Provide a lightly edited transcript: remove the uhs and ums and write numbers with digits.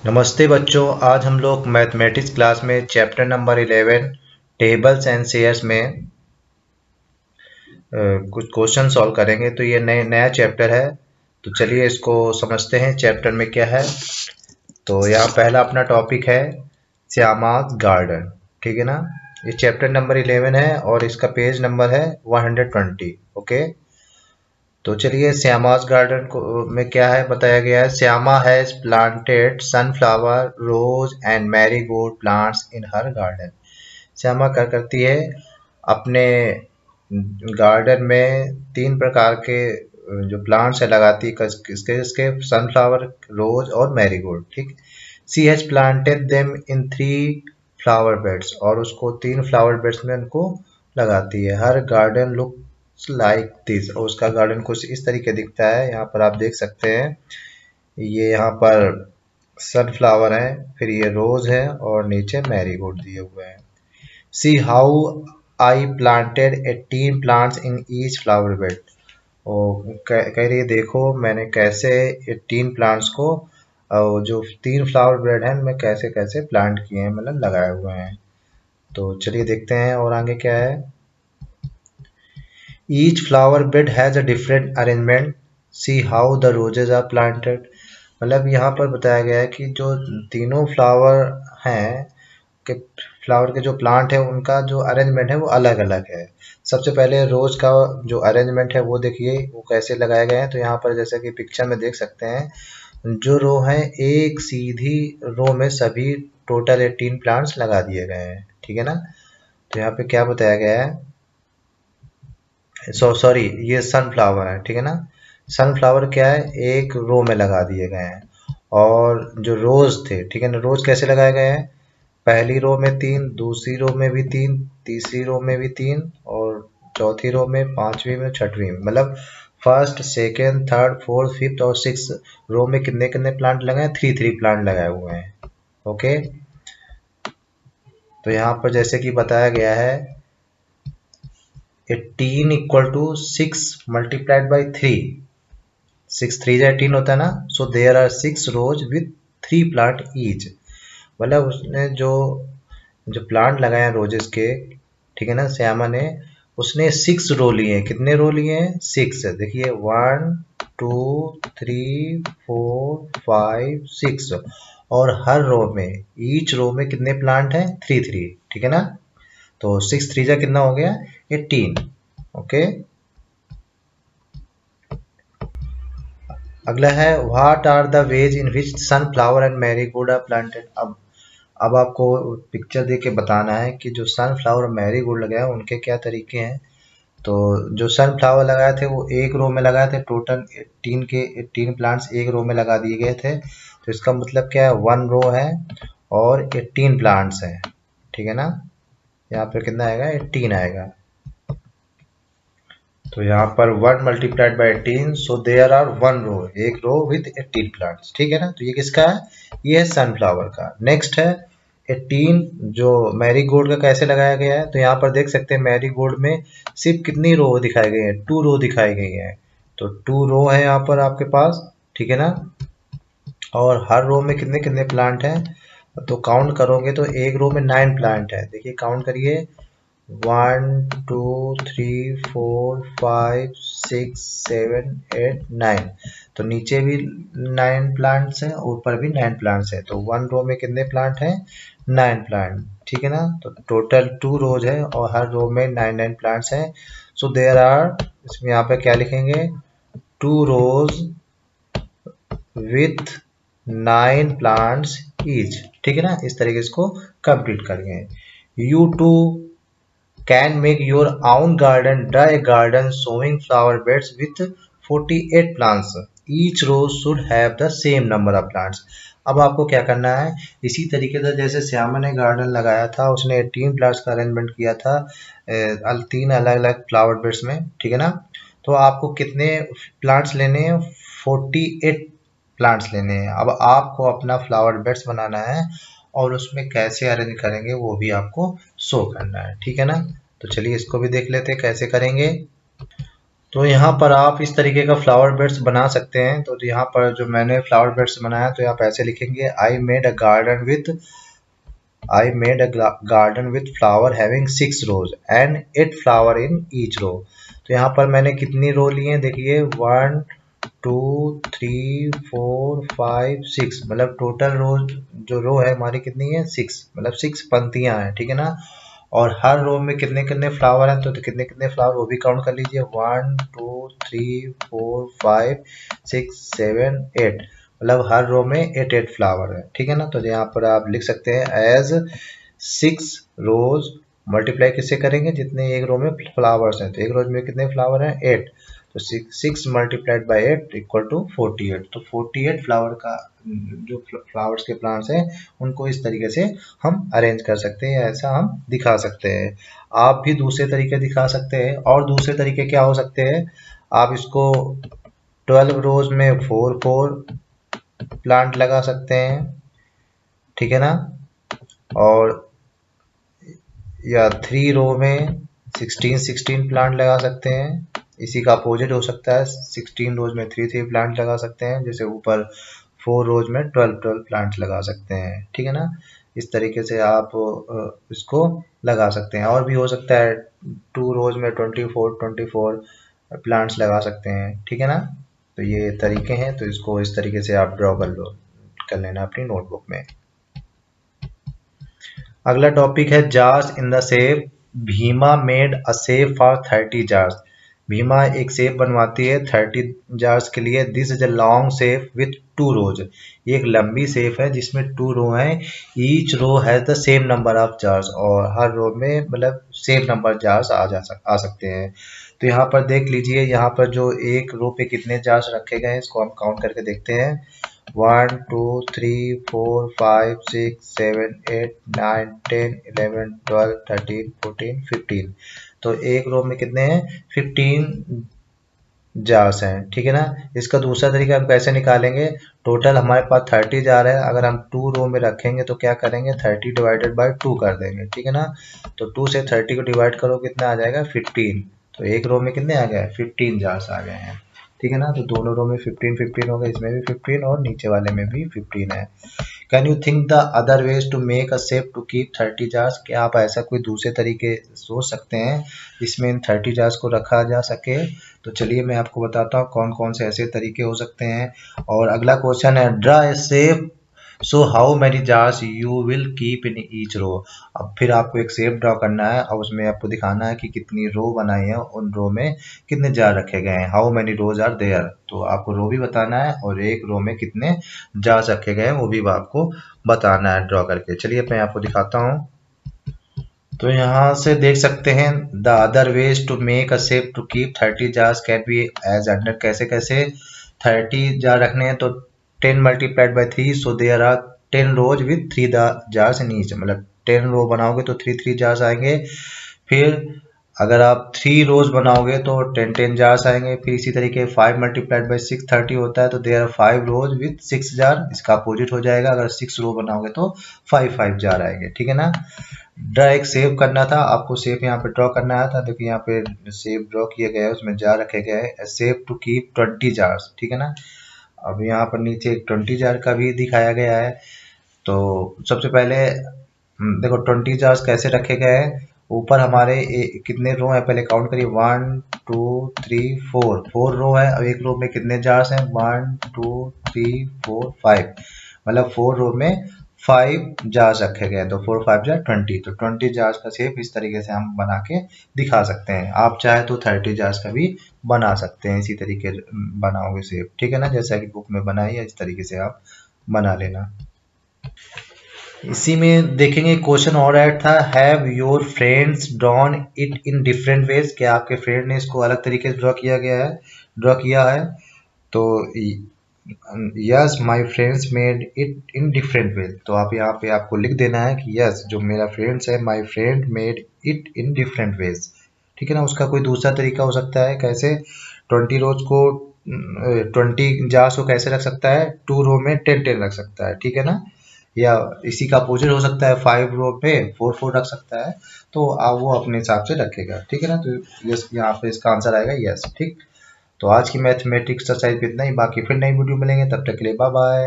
नमस्ते बच्चों, आज हम लोग मैथमेटिक्स क्लास में chapter number 11 tables and shares में कुछ क्वेश्चन सॉल्व करेंगे। तो ये नया चैप्टर है, तो चलिए इसको समझते हैं चैप्टर में क्या है। तो यहाँ पहला अपना टॉपिक है श्यामास गार्डन, ठीक है ना। ये चैप्टर नंबर 11 है और इसका पेज नंबर है 120। ओके, तो चलिए श्यामास गार्डन को में क्या है बताया गया है। Shyama has planted sunflower, rose and marigold plants in her garden. Shyama क्या करती है, अपने गार्डन में 3 प्रकार के जो प्लांट्स है लगाती है, किसके किसके, सनफ्लावर, रोज और मैरीगोल्ड। ठीक, she has planted them in 3 flower beds, और उसको 3 फ्लावर बेड्स में उनको लगाती है। Her garden looks like this, और उसका गार्डन कुछ इस तरीके दिखता है। यहाँ पर आप देख सकते हैं, ये यहाँ पर सनफ्लावर है, फिर ये रोज है और नीचे मैरीगोल्ड दिए हुए हैं। See how I planted 18 plants in each flower bed. और कह रही है, देखो मैंने कैसे 18 प्लांट्स को जो 3 फ्लावर बेड हैं मैं कैसे कैसे प्लांट किए हैं, मतलब लगाए हुए हैं। तो चलिए देखते हैं और आगे क्या है। Each flower bed has a different arrangement, see how the roses are planted. मतलब यहाँ पर बताया गया है कि जो तीनों फ्लावर हैं, के फ्लावर के जो प्लांट है उनका जो अरेंजमेंट है वो अलग अलग है। सबसे पहले रोज का जो अरेंजमेंट है वो देखिए वो कैसे लगाए गए हैं। तो यहाँ पर जैसे कि पिक्चर में देख सकते हैं, जो रो है एक सीधी रो में सभी टोटल 18 प्लांट्स लगा दिए गए हैं, ठीक है ना। तो यहाँ पे क्या बताया गया है, सॉरी, ये सनफ्लावर है, ठीक है ना। सनफ्लावर क्या है, एक रो में लगा दिए गए हैं। और जो रोज थे, ठीक है ना, रोज कैसे लगाए गए हैं, पहली रो में 3, दूसरी रो में भी 3, तीसरी रो में भी 3, और चौथी रो में, पांचवी में, छठवीं में, मतलब first, second, third, fourth, fifth और सिक्स रो में कितने कितने प्लांट लगाए हैं, 3 3 प्लांट लगाए हुए हैं। ओके, तो यहाँ पर जैसे कि बताया गया है, 18 इक्वल टू 6 मल्टीप्लाइड बाई 3, 6 3 18 होता है ना। So there are 6 rows with 3 plant each. मतलब उसने जो जो प्लांट लगाए हैं रोजेस के, ठीक है ना, श्यामा ने, उसने 6 रो लिए हैं। कितने रो लिए हैं, 6। देखिए 1 2 3 4 5 6, और हर रो में, ईच रो में कितने प्लांट हैं, 3 3, ठीक है ना। तो 6 3 जा कितना हो गया, 18। ओके, अगला है what are the ways in which sunflower and marigold are planted. अब आपको पिक्चर देख के बताना है कि जो सनफ्लावर और मैरीगोल्ड लगाए हैं उनके क्या तरीके हैं। तो जो सनफ्लावर लगाए थे वो एक रो में लगाए थे, टोटल 18 प्लांट्स एक रो में लगा दिए गए थे। तो इसका मतलब क्या है, 1 रो है और 18 प्लांट्स हैं, ठीक है ना। यहाँ पर कितना आएगा, 18 आएगा। तो यहाँ पर 1 multiplied by 18, so there are 1 row, एक रो विथ 18 प्लांट्स, ठीक है ना। तो ये किसका है, ये है सनफ्लावर का। नेक्स्ट है 18 जो मैरीगोल्ड का कैसे लगाया गया है। तो यहाँ पर देख सकते हैं मैरीगोल्ड में सिर्फ कितनी रो दिखाई गई है, 2 रो दिखाई गई है। तो 2 रो है यहाँ पर आपके पास, ठीक है ना। और हर रो में कितने कितने प्लांट हैं, तो काउंट करोगे तो एक रो में 9 प्लांट है। देखिए काउंट करिए, 1 2 3 4 5 6 7 8 9। तो नीचे भी 9 प्लांट्स हैं, ऊपर भी 9 प्लांट्स हैं। तो 1 रो में कितने प्लांट हैं, 9 प्लांट, ठीक है ना। तो टोटल 2 रोज है और हर रो में 9 9 प्लांट्स हैं। सो देयर आर, इसमें यहाँ पे क्या लिखेंगे, 2 रोज विथ 9 प्लांट्स ईच, ठीक है ना। इस तरीके से इसको कंप्लीट करेंगे। You too can make your own garden, try a garden showing flower beds with 48 plants, each row should have the same number of plants। अब आपको क्या करना है, इसी तरीके से जैसे श्यामा ने गार्डन लगाया था, उसने 18 प्लांट्स का अरेंजमेंट किया था 3 अलग अलग फ्लावर बेड्स में, ठीक है ना। तो आपको कितने प्लांट्स लेने हैं, 48 प्लांट्स लेने हैं। अब आपको अपना फ्लावर बेड्स बनाना है और उसमें कैसे अरेंज करेंगे वो भी आपको शो करना है, ठीक है ना। तो चलिए इसको भी देख लेते हैं कैसे करेंगे। तो यहाँ पर आप इस तरीके का फ्लावर बेड्स बना सकते हैं। तो यहाँ पर जो मैंने फ्लावर बेड्स बनाया तो आप ऐसे लिखेंगे, I made a garden with flower having 6 rows and 8 flower in each row. तो यहाँ पर मैंने कितनी रो ली हैं, देखिए 1 2 3 4 5 6, मतलब टोटल रो जो रो है हमारी कितनी है, 6, मतलब 6 पंक्तियां हैं, ठीक है ना। और हर रो में कितने कितने फ्लावर हैं, तो कितने कितने फ्लावर वो भी काउंट कर लीजिए, 1 2 3 4 5 6 7 8, मतलब हर रो में 8 फ्लावर है, ठीक है ना। तो यहाँ पर आप लिख सकते हैं एज 6 रोज मल्टीप्लाई किससे करेंगे, जितने एक रो में फ्लावर्स हैं, तो एक रोज में कितने फ्लावर हैं, 8, तो 6 मल्टीप्लाइड बाई 8 इक्वल टू 48। तो 48 फ्लावर का जो फ्लावर्स के प्लांट्स हैं उनको इस तरीके से हम अरेंज कर सकते हैं, ऐसा हम दिखा सकते हैं। आप भी दूसरे तरीके दिखा सकते हैं, और दूसरे तरीके क्या हो सकते हैं, आप इसको 12 रोज में 4 प्लांट लगा सकते हैं, ठीक है ना। और या 3 रो में 16 प्लांट लगा सकते हैं। इसी का अपोजिट हो सकता है, 16 रोज में 3 प्लांट लगा सकते हैं, जैसे ऊपर 4 रोज में 12 प्लांट लगा सकते हैं, ठीक है ना। इस तरीके से आप इसको लगा सकते हैं। और भी हो सकता है 2 रोज में 24 प्लांट्स लगा सकते हैं, ठीक है ना। तो ये तरीके हैं, तो इसको इस तरीके से आप ड्रॉ कर लेना अपनी नोटबुक में। अगला टॉपिक है jars in the safe. Bhima made a safe for 30 jars. Bhima एक सेफ बनवाती है 30 जार्स के लिए। This is a long safe with 2 rows. ये एक लंबी सेफ है जिसमें 2 रो हैं। Each row has the same number of jars, और हर रो में मतलब सेम नंबर जार्स आ सकते हैं। तो यहाँ पर देख लीजिए, यहाँ पर जो एक रो पे कितने जार्स रखे गए हैं इसको हम काउंट करके देखते हैं। 1 2 3 4 5 6 7 8 9 10 11 12 13 14 15। तो एक रो में कितने हैं, 15 जार्स हैं, ठीक है ना। इसका दूसरा तरीका हम कैसे निकालेंगे, टोटल हमारे पास 30 जार है, अगर हम 2 रो में रखेंगे तो क्या करेंगे, 30 डिवाइडेड बाय 2 कर देंगे, ठीक है ना। तो 2 से 30 को डिवाइड करो कितना आ जाएगा, 15। तो एक रो में कितने आ गए, 15 जार्स आ गए हैं, ठीक है ना। तो दोनों रो में 15 हो गए, इसमें भी 15 और नीचे वाले में भी 15 है। Can you think the other ways to make a safe to keep 30 jars. क्या आप ऐसा कोई दूसरे तरीके सोच सकते हैं जिसमें इन 30 जार्स को रखा जा सके। तो चलिए मैं आपको बताता हूँ कौन कौन से ऐसे तरीके हो सकते हैं। और अगला क्वेश्चन है, draw a safe so how many jars you will keep in each row. अब फिर आपको एक शेप ड्रॉ करना है और उसमें आपको दिखाना है कि कितनी रो बनाई है, उन रो में कितने जार रखे गए हैं, how many rows are there. तो आपको रो भी बताना है और एक रो में कितने जार्स रखे गए हैं वो भी आपको बताना है ड्रॉ करके। चलिए मैं आपको दिखाता हूँ। तो यहाँ से देख सकते हैं, the other ways to make a shape to keep 30 jars can be as under. कैसे कैसे 30 जार रखने हैं, तो 10 multiplied by 3, so there are 10 rows with 3 jars in each, मतलब 10 रो बनाओगे तो 3 जार्स आएंगे। फिर अगर आप 3 रोज बनाओगे तो 10 जार्स आएंगे। फिर इसी तरीके 5 मल्टीप्लाइड बाई 6 30 होता है, तो there are 5 rose with 6 jar, इसका अपोजिट हो जाएगा। अगर 6 रो बनाओगे तो 5 जार आएंगे, ठीक है ना। ड्रा एक सेव करना था आपको, सेव यहाँ पे ड्रॉ करना आया था, देखिए यहाँ पे सेव ड्रॉ किए गए हैं, उसमें जार रखे गए हैं, सेव टू कीप 20 जार्स, ठीक है ना। अब यहाँ पर नीचे 20 जार का भी दिखाया गया है। तो सबसे पहले देखो 20 जार्स कैसे रखे गए हैं। ऊपर हमारे कितने रो है पहले काउंट करिए, 1 2 3 4 रो है। अब एक रो में कितने जार्स हैं, 1 2 3 4 5, मतलब 4 रो में 5 जार्स रखे गए हैं। तो 4 5 जार 20, तो 20 जार्स का शेप इस तरीके से हम बना के दिखा सकते हैं। आप चाहे तो 30 जार्स का भी बना सकते हैं, इसी तरीके बनाओगे शेप, ठीक है ना, जैसा कि बुक में बनाई है इस तरीके से आप बना लेना। इसी में देखेंगे क्वेश्चन और ऐड था, have your friends drawn it in different ways. क्या आपके फ्रेंड ने इसको अलग तरीके से ड्रॉ किया है। तो yes my friends made it in different ways. तो आप यहाँ पे आपको लिख देना है कि यस जो मेरा फ्रेंड्स है, my friend made it in different ways, ठीक है ना। उसका कोई दूसरा तरीका हो सकता है, कैसे 20 रोज को 20 जार्स को कैसे रख सकता है, 2 रो में 10 रख सकता है, ठीक है ना। या इसी का अपोजिट हो सकता है, 5 रो पे 4 4 रख सकता है, तो आप वो अपने हिसाब से रखेगा, ठीक है ना। तो यस, यहाँ पे इसका आंसर आएगा यस, ठीक। तो आज की मैथमेटिक्स एक्सरसाइज इतना ही, बाकी फिर नई वीडियो मिलेंगे, तब तक के लिए बाय बाय।